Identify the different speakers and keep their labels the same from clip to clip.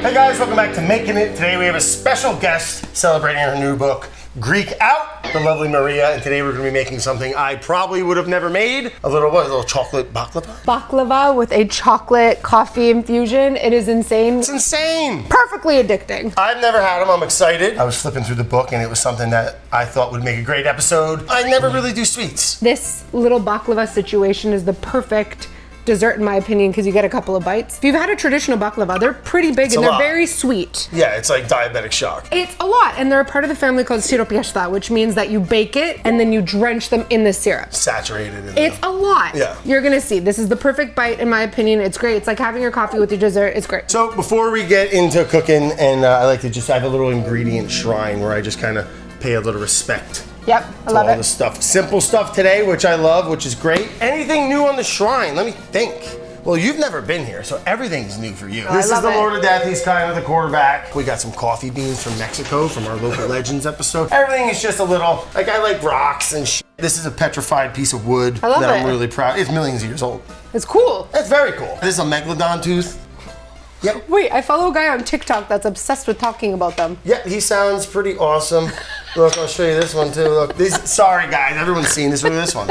Speaker 1: Hey guys, welcome back to Making It. Today we have a special guest celebrating her new book, Greek Out, the lovely Maria, and today we're going to be making something I probably would have never made. A little chocolate baklava?
Speaker 2: Baklava with a chocolate coffee infusion. It is insane.
Speaker 1: It's insane.
Speaker 2: Perfectly addicting.
Speaker 1: I've never had them. I'm excited. I was flipping through the book and it was something that I thought would make a great episode. I never really do sweets.
Speaker 2: This little baklava situation is the perfect dessert in my opinion because you get a couple of bites. If you've had a traditional baklava, they're pretty big and they're very sweet.
Speaker 1: Yeah, it's like diabetic shock.
Speaker 2: It's a lot, and they're a part of the family called siropiesta, which means that you bake it and then you drench them in the syrup.
Speaker 1: Saturated in
Speaker 2: It's a lot.
Speaker 1: Yeah.
Speaker 2: You're gonna see. This is the perfect bite in my opinion. It's great. It's like having your coffee with your dessert. It's great.
Speaker 1: So before we get into cooking, and I like to just have a little ingredient shrine where I just kind of pay a little respect.
Speaker 2: Yep, I love
Speaker 1: all
Speaker 2: it.
Speaker 1: the stuff. Simple stuff today, which I love, which is great. Anything new on the shrine? Let me think. Well, you've never been here, so everything's new for you.
Speaker 2: Oh,
Speaker 1: this is the
Speaker 2: it.
Speaker 1: Lord of Death. He's kind of the quarterback. We got some coffee beans from Mexico from our Local Legends episode. Everything is just a little, like I like rocks and shit. This is a petrified piece of wood
Speaker 2: I love
Speaker 1: that
Speaker 2: it.
Speaker 1: I'm really proud. It's millions of years old.
Speaker 2: It's cool.
Speaker 1: It's very cool. This is a megalodon tooth. Yep.
Speaker 2: Wait, I follow a guy on TikTok that's obsessed with talking about them.
Speaker 1: Yeah, he sounds pretty awesome. Look, I'll show you this one too. Look, sorry guys, everyone's seen this. Look at this one.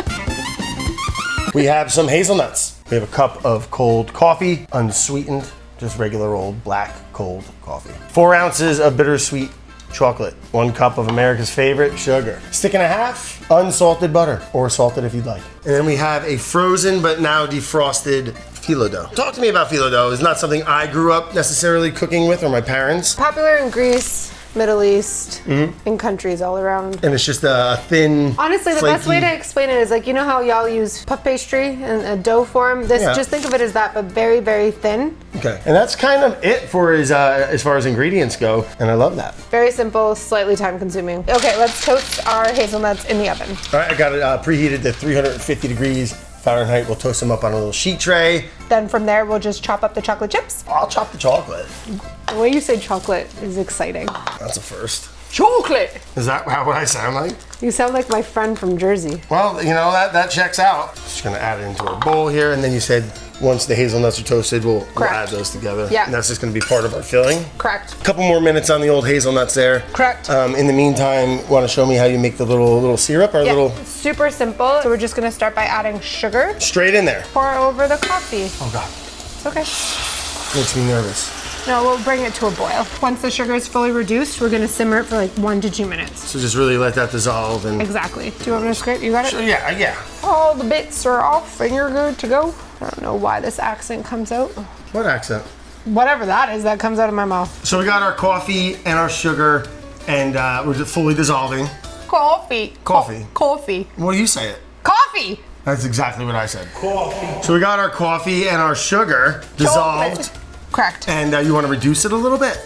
Speaker 1: We have some hazelnuts. We have a cup of cold coffee, unsweetened, just regular old black cold coffee. 4 ounces of bittersweet chocolate. 1 cup of America's favorite sugar. 1.5 sticks unsalted butter, or salted if you'd like. And then we have a frozen but now defrosted Filo dough. Talk to me about Filo dough. It's not something I grew up necessarily cooking with, or my parents.
Speaker 2: Popular in Greece, Middle East, in countries all around.
Speaker 1: And it's just a thin,
Speaker 2: honestly, the
Speaker 1: flaky
Speaker 2: best way to explain it is like, you know how y'all use puff pastry in a dough form? This, just think of it as that, but very, very thin.
Speaker 1: Okay, and that's kind of it for as far as ingredients go, and I love that.
Speaker 2: Very simple, slightly time consuming. Okay, let's toast our hazelnuts in the oven.
Speaker 1: All right, I got it preheated to 350 degrees Fahrenheit. We'll toast them up on a little sheet tray.
Speaker 2: Then from there, we'll just chop up the chocolate chips.
Speaker 1: I'll chop the chocolate.
Speaker 2: The way you say chocolate is exciting.
Speaker 1: That's a first.
Speaker 2: Chocolate!
Speaker 1: Is that what I sound like?
Speaker 2: You sound like my friend from Jersey.
Speaker 1: Well, you know, that checks out. Just gonna add it into our bowl here, and then you said once the hazelnuts are toasted, we'll add those together.
Speaker 2: Yeah.
Speaker 1: And that's just gonna be part of our filling.
Speaker 2: Correct.
Speaker 1: A couple more minutes on the old hazelnuts there.
Speaker 2: Correct.
Speaker 1: In the meantime, want to show me how you make the little syrup or little?
Speaker 2: Super simple. So we're just gonna start by adding sugar.
Speaker 1: Straight in there.
Speaker 2: Pour over the coffee.
Speaker 1: Oh God.
Speaker 2: It's okay.
Speaker 1: Makes me nervous.
Speaker 2: No, we'll bring it to a boil. Once the sugar is fully reduced, we're gonna simmer it for like 1 to 2 minutes.
Speaker 1: So just really let that dissolve and.
Speaker 2: Exactly. Do you want me to scrape? You got it?
Speaker 1: Sure, yeah.
Speaker 2: All the bits are off and you're good to go. I don't know why this accent comes out.
Speaker 1: What accent?
Speaker 2: Whatever that is, that comes out of my mouth.
Speaker 1: So we got our coffee and our sugar, and we're just fully dissolving.
Speaker 2: Coffee.
Speaker 1: Coffee.
Speaker 2: Coffee.
Speaker 1: What do you say it?
Speaker 2: Coffee!
Speaker 1: That's exactly what I said. Coffee. So we got our coffee and our sugar dissolved.
Speaker 2: Chocolate. Correct.
Speaker 1: And you want to reduce it a little bit?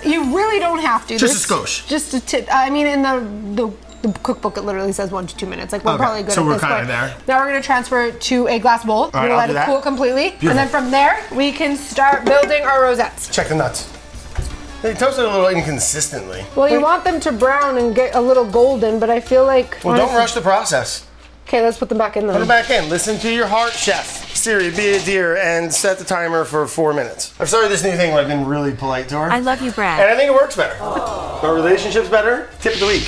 Speaker 2: You really don't have to.
Speaker 1: Just a skosh.
Speaker 2: Just a tip. I mean, in the cookbook, it literally says 1 to 2 minutes. Like, we're probably good
Speaker 1: so
Speaker 2: at
Speaker 1: we're
Speaker 2: this
Speaker 1: kind
Speaker 2: point.
Speaker 1: of there.
Speaker 2: Now we're gonna transfer it to a glass bowl. We're gonna
Speaker 1: I'll
Speaker 2: let
Speaker 1: do
Speaker 2: it
Speaker 1: that.
Speaker 2: cool completely.
Speaker 1: Beautiful.
Speaker 2: And then from there, we can start building our rosettes.
Speaker 1: Check the nuts. They toasted a little inconsistently.
Speaker 2: Well, you want them to brown and get a little golden, but I feel like...
Speaker 1: Well, don't rush the process.
Speaker 2: Okay, let's put them back in then.
Speaker 1: Put them back in. Listen to your heart, chef. Siri, be a dear, and set the timer for 4 minutes. I've started this new thing where I've been really polite to her.
Speaker 3: I love you, Brad.
Speaker 1: And I think it works better. Our relationship's better. Tip of the week.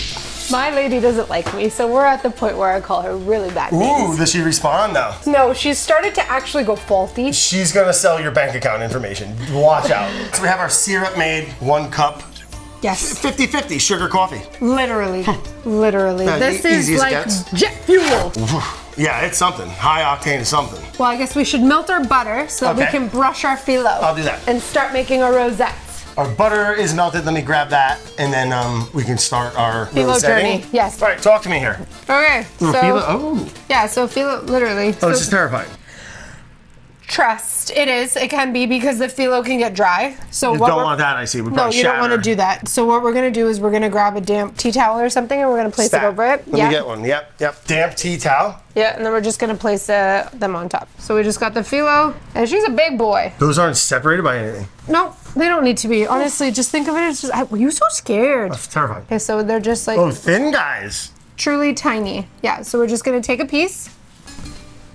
Speaker 2: My lady doesn't like me, so we're at the point where I call her really bad
Speaker 1: Ooh,
Speaker 2: names.
Speaker 1: does she respond now?
Speaker 2: No, she's started to actually go faulty.
Speaker 1: She's gonna sell your bank account information. Watch out. So we have our syrup made, 1 cup.
Speaker 2: Yes.
Speaker 1: 50-50, sugar coffee.
Speaker 2: Literally. Literally.
Speaker 1: Yeah,
Speaker 2: This is
Speaker 1: easy as it
Speaker 2: like
Speaker 1: gets.
Speaker 2: jet fuel.
Speaker 1: Yeah, it's something. High octane something.
Speaker 2: Well, I guess we should melt our butter so that we
Speaker 1: Okay.
Speaker 2: can brush our phyllo.
Speaker 1: I'll do that.
Speaker 2: And start making our rosettes.
Speaker 1: Our butter is melted. Let me grab that, and then we can start our
Speaker 2: Phyllo
Speaker 1: rosetting.
Speaker 2: journey. Yes.
Speaker 1: All right, talk to me here.
Speaker 2: Okay. So
Speaker 1: Phyllo? Oh.
Speaker 2: yeah, so phyllo literally.
Speaker 1: Oh, this is terrifying.
Speaker 2: Trust. It is. It can be because the phyllo can get dry. So
Speaker 1: You
Speaker 2: what
Speaker 1: don't
Speaker 2: we're-
Speaker 1: want that, I see. Would
Speaker 2: No,
Speaker 1: probably
Speaker 2: you don't want to
Speaker 1: shatter.
Speaker 2: do that. So what we're gonna do is we're gonna grab a damp tea towel or something, and we're gonna place
Speaker 1: Stack.
Speaker 2: it over it.
Speaker 1: Let me get one. Yep. Damp tea towel.
Speaker 2: Yeah, and then we're just gonna place them on top. So we just got the phyllo, and she's a big boy.
Speaker 1: Those aren't separated by anything.
Speaker 2: No, they don't need to be. Honestly, just think of it as just. Were you so scared?
Speaker 1: That's terrifying.
Speaker 2: Okay, so they're just like
Speaker 1: Oh, thin guys.
Speaker 2: truly tiny. Yeah. So we're just gonna take a piece.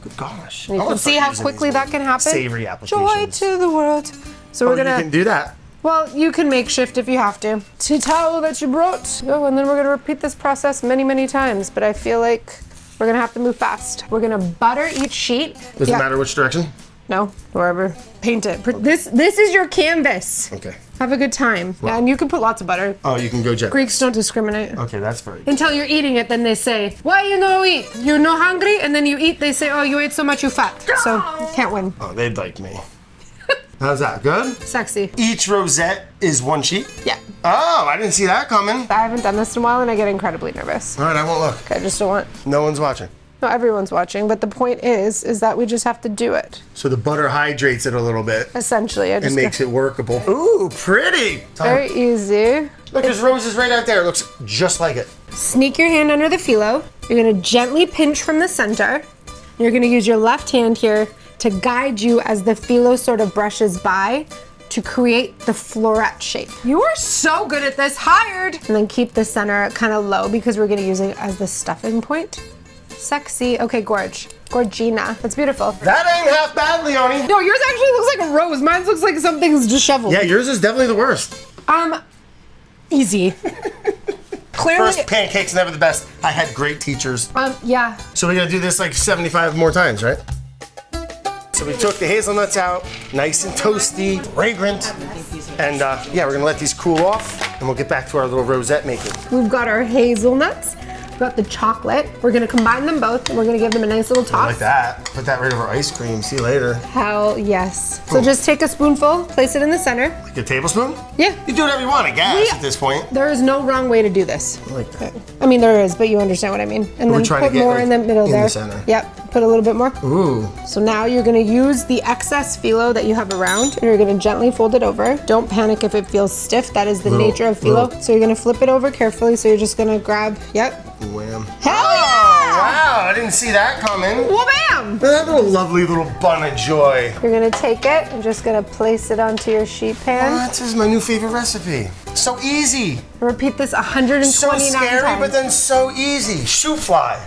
Speaker 1: Good gosh.
Speaker 2: You can see how quickly that can happen.
Speaker 1: Savory
Speaker 2: Joy
Speaker 1: applications.
Speaker 2: to the world. So
Speaker 1: Oh,
Speaker 2: we're
Speaker 1: you
Speaker 2: gonna.
Speaker 1: can do that.
Speaker 2: Well, you can makeshift if you have to. Tea towel that you brought. Oh, and then we're gonna repeat this process many, many times, but I feel like we're gonna have to move fast. We're gonna butter each sheet.
Speaker 1: Does it matter which direction?
Speaker 2: No, wherever. Paint it. This is your canvas.
Speaker 1: Okay.
Speaker 2: Have a good time. Wow. And you can put lots of butter.
Speaker 1: Oh, you can go jet.
Speaker 2: Greeks don't discriminate.
Speaker 1: Okay, that's very good.
Speaker 2: Until you're eating it, then they say, why you no eat? You're no hungry? And then you eat, they say, oh, you ate so much, you fat. So, you can't win.
Speaker 1: Oh, they'd like me. How's that, good?
Speaker 2: Sexy.
Speaker 1: Each rosette is one sheet?
Speaker 2: Yeah.
Speaker 1: Oh, I didn't see that coming.
Speaker 2: I haven't done this in a while and I get incredibly nervous.
Speaker 1: All right, I won't look.
Speaker 2: I just don't want.
Speaker 1: No one's watching.
Speaker 2: No, everyone's watching, but the point is that we just have to do it.
Speaker 1: So the butter hydrates it a little bit.
Speaker 2: Essentially,
Speaker 1: It makes it workable. Ooh, pretty.
Speaker 2: Very easy.
Speaker 1: Look, there's roses right out there. It looks just like it.
Speaker 2: Sneak your hand under the phyllo. You're gonna gently pinch from the center. You're gonna use your left hand here to guide you as the phyllo sort of brushes by to create the floret shape. You are so good at this, hired! And then keep the center kind of low because we're gonna use it as the stuffing point. Sexy, okay, Gorgina, that's beautiful.
Speaker 1: That ain't half bad, Leone.
Speaker 2: No, yours actually looks like a rose. Mine looks like something's disheveled.
Speaker 1: Yeah, yours is definitely the worst.
Speaker 2: Easy. Clearly.
Speaker 1: First pancakes never the best. I had great teachers.
Speaker 2: Yeah.
Speaker 1: So we're gonna do this like 75 more times, right? So we took the hazelnuts out, nice and toasty, fragrant. And yeah, we're gonna let these cool off and we'll get back to our little rosette making.
Speaker 2: We've got our hazelnuts, we've got the chocolate. We're gonna combine them both and we're gonna give them a nice little toss.
Speaker 1: Like that. Put that right over ice cream. See you later.
Speaker 2: Hell yes. So just take a spoonful, place it in the center.
Speaker 1: Like a tablespoon?
Speaker 2: Yeah.
Speaker 1: You do whatever you want, I guess, at this point.
Speaker 2: There is no wrong way to do this.
Speaker 1: I like that.
Speaker 2: I mean, there is, but you understand what I mean. And then put more
Speaker 1: like,
Speaker 2: in the middle
Speaker 1: in
Speaker 2: there.
Speaker 1: the center.
Speaker 2: Yep, put a little bit more.
Speaker 1: Ooh.
Speaker 2: So now you're gonna use the excess phyllo that you have around and you're gonna gently fold it over. Don't panic if it feels stiff. That is the nature of phyllo. So you're gonna flip it over carefully. So you're just gonna grab, yep.
Speaker 1: Wham.
Speaker 2: Hell
Speaker 1: Oh,
Speaker 2: yeah!
Speaker 1: wow, I didn't see that coming.
Speaker 2: Wha-bam!
Speaker 1: That little lovely little bun of joy.
Speaker 2: You're gonna take it and just gonna place it onto your sheet pan.
Speaker 1: This is my new favorite recipe. So easy.
Speaker 2: Repeat this 129
Speaker 1: So scary,
Speaker 2: times.
Speaker 1: but then so easy. Shoe fly.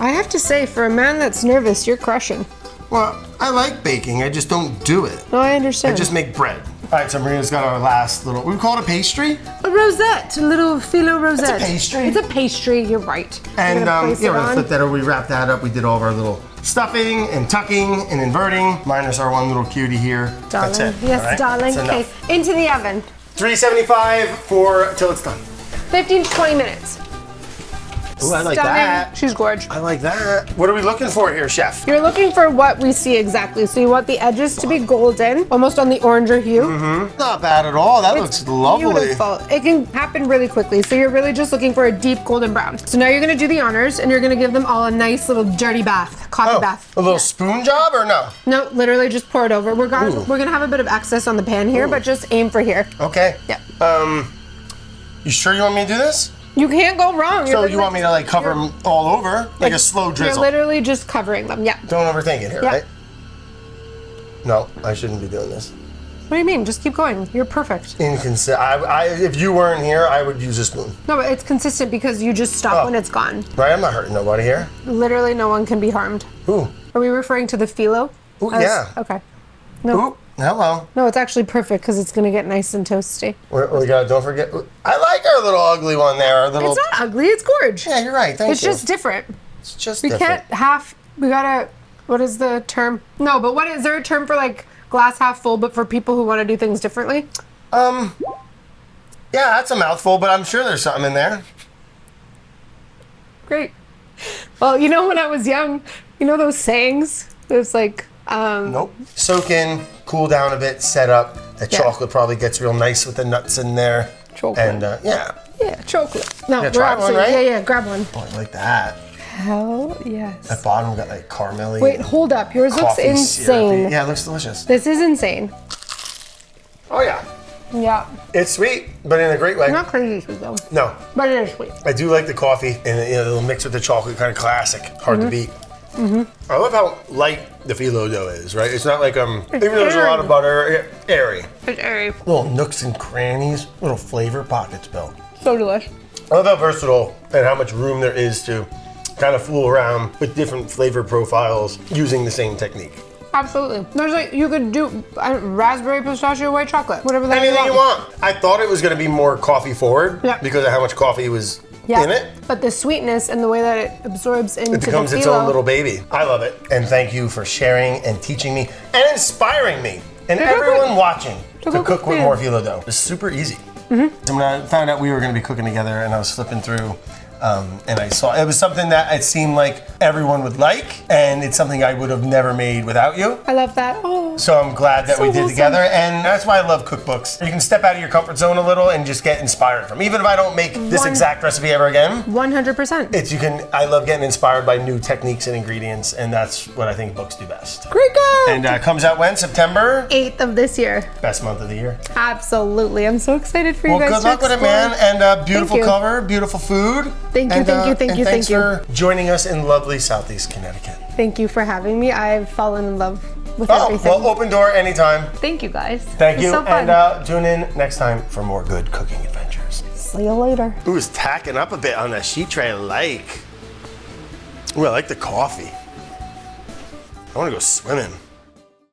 Speaker 2: I have to say, for a man that's nervous, you're crushing.
Speaker 1: Well, I like baking, I just don't do it.
Speaker 2: No, I understand.
Speaker 1: I just make bread. All right, so Marina's got our last little, we call it a pastry?
Speaker 2: A rosette, a little phyllo rosette.
Speaker 1: It's a pastry.
Speaker 2: It's a pastry, you're right.
Speaker 1: And
Speaker 2: yeah,
Speaker 1: we're gonna flip that over, we wrap that up. We did all of our little stuffing and tucking and inverting. Minus our one little cutie here.
Speaker 2: Darling.
Speaker 1: That's it.
Speaker 2: Yes,
Speaker 1: all right?
Speaker 2: darling.
Speaker 1: That's
Speaker 2: Okay,
Speaker 1: enough.
Speaker 2: into the oven.
Speaker 1: 375 till it's done.
Speaker 2: 15 to 20 minutes.
Speaker 1: Ooh, I like
Speaker 2: Stunning.
Speaker 1: that.
Speaker 2: She's gorgeous.
Speaker 1: I like that. What are we looking for here, chef?
Speaker 2: You're looking for what we see exactly. So you want the edges to be golden, almost on the oranger hue.
Speaker 1: Not bad at all. That looks lovely.
Speaker 2: Beautiful. It can happen really quickly. So you're really just looking for a deep golden brown. So now you're gonna do the honors and you're gonna give them all a nice little dirty bath, coffee bath.
Speaker 1: A little spoon job or no?
Speaker 2: No, literally just pour it over. We're gonna have a bit of excess on the pan here, but just aim for here.
Speaker 1: Okay.
Speaker 2: Yeah.
Speaker 1: You sure you want me to do this?
Speaker 2: You can't go wrong.
Speaker 1: So you want me to like cover them all over? Like a slow drizzle?
Speaker 2: You're literally just covering them, yeah.
Speaker 1: Don't overthink it here,
Speaker 2: Yeah.
Speaker 1: right? No, I shouldn't be doing this.
Speaker 2: What do you mean? Just keep going. You're perfect.
Speaker 1: If you weren't here, I would use a spoon.
Speaker 2: No, but it's consistent because you just stop
Speaker 1: Oh.
Speaker 2: when it's gone.
Speaker 1: Right, I'm not hurting nobody here.
Speaker 2: Literally no one can be harmed.
Speaker 1: Ooh,
Speaker 2: Are we referring to the phyllo?
Speaker 1: ooh, yeah.
Speaker 2: Okay. No.
Speaker 1: Ooh, hello.
Speaker 2: No, it's actually perfect because it's gonna get nice and toasty.
Speaker 1: We gotta, don't forget, I like our little ugly one there. Our little,
Speaker 2: It's not ugly, it's gorgeous.
Speaker 1: yeah, you're right, thank
Speaker 2: It's
Speaker 1: you.
Speaker 2: just different.
Speaker 1: It's just
Speaker 2: We
Speaker 1: different.
Speaker 2: we gotta, what is the term? No, but is there a term for like glass half full, but for people who wanna do things differently?
Speaker 1: Yeah, that's a mouthful, but I'm sure there's something in there.
Speaker 2: Great. Well, you know, when I was young, you know those sayings? There's like,
Speaker 1: Nope. Soak in, cool down a bit, set up. That
Speaker 2: Yeah.
Speaker 1: chocolate probably gets real nice with the nuts in there.
Speaker 2: Chocolate.
Speaker 1: And yeah.
Speaker 2: yeah, chocolate. No, we're
Speaker 1: try one, right?
Speaker 2: Yeah, grab one.
Speaker 1: Oh, I like that.
Speaker 2: Hell yes.
Speaker 1: That bottom got like caramelly.
Speaker 2: Wait, hold up. Yours looks
Speaker 1: coffee
Speaker 2: insane.
Speaker 1: syrupy. Yeah, it looks delicious.
Speaker 2: This is insane.
Speaker 1: Oh yeah.
Speaker 2: Yeah.
Speaker 1: It's sweet, but in a great way.
Speaker 2: Not crazy sweet though,
Speaker 1: No.
Speaker 2: but it is sweet.
Speaker 1: I do like the coffee and it'll mix with the chocolate, kind of classic, hard to beat. I love how light the phyllo dough is, right? It's not like even though there's a lot of butter, airy.
Speaker 2: It's airy.
Speaker 1: Little nooks and crannies, little flavor pockets built.
Speaker 2: So delicious.
Speaker 1: I love how versatile and how much room there is to kind of fool around with different flavor profiles using the same technique.
Speaker 2: Absolutely. There's like, you could do raspberry pistachio white chocolate, whatever that
Speaker 1: Anything you want. I thought it was going to be more coffee forward because of how much coffee was in it.
Speaker 2: But the sweetness and the way that it absorbs into
Speaker 1: It becomes its own little baby. I love it. And thank you for sharing and teaching me and inspiring me and everyone watching to cook with more phyllo dough. It's super easy. So when I found out we were going to be cooking together and I was flipping through and I saw it was something that it seemed like everyone would like, and it's something I would have never made without you.
Speaker 2: I love that. Oh.
Speaker 1: So I'm glad that
Speaker 2: So
Speaker 1: we did
Speaker 2: awesome.
Speaker 1: together, and that's why I love cookbooks. You can step out of your comfort zone a little and just get inspired from. Even if I don't make this exact recipe ever again,
Speaker 2: 100%.
Speaker 1: I love getting inspired by new techniques and ingredients, and that's what I think books do best.
Speaker 2: Greekin!
Speaker 1: And comes out when? September?
Speaker 2: 8th of this year.
Speaker 1: Best month of the year.
Speaker 2: Absolutely. I'm so excited for you guys
Speaker 1: Well, good luck with it, man. And beautiful cover, beautiful food.
Speaker 2: Thank you, thank you.
Speaker 1: Thanks for joining us in lovely Southeast Connecticut.
Speaker 2: Thank you for having me. I've fallen in love with everything.
Speaker 1: Well, open door anytime.
Speaker 2: Thank you, guys.
Speaker 1: Thank you.
Speaker 2: So fun.
Speaker 1: And tune in next time for more good cooking adventures.
Speaker 2: See you later.
Speaker 1: Ooh, it's tacking up a bit on the sheet tray. I like the coffee. I want to go swimming.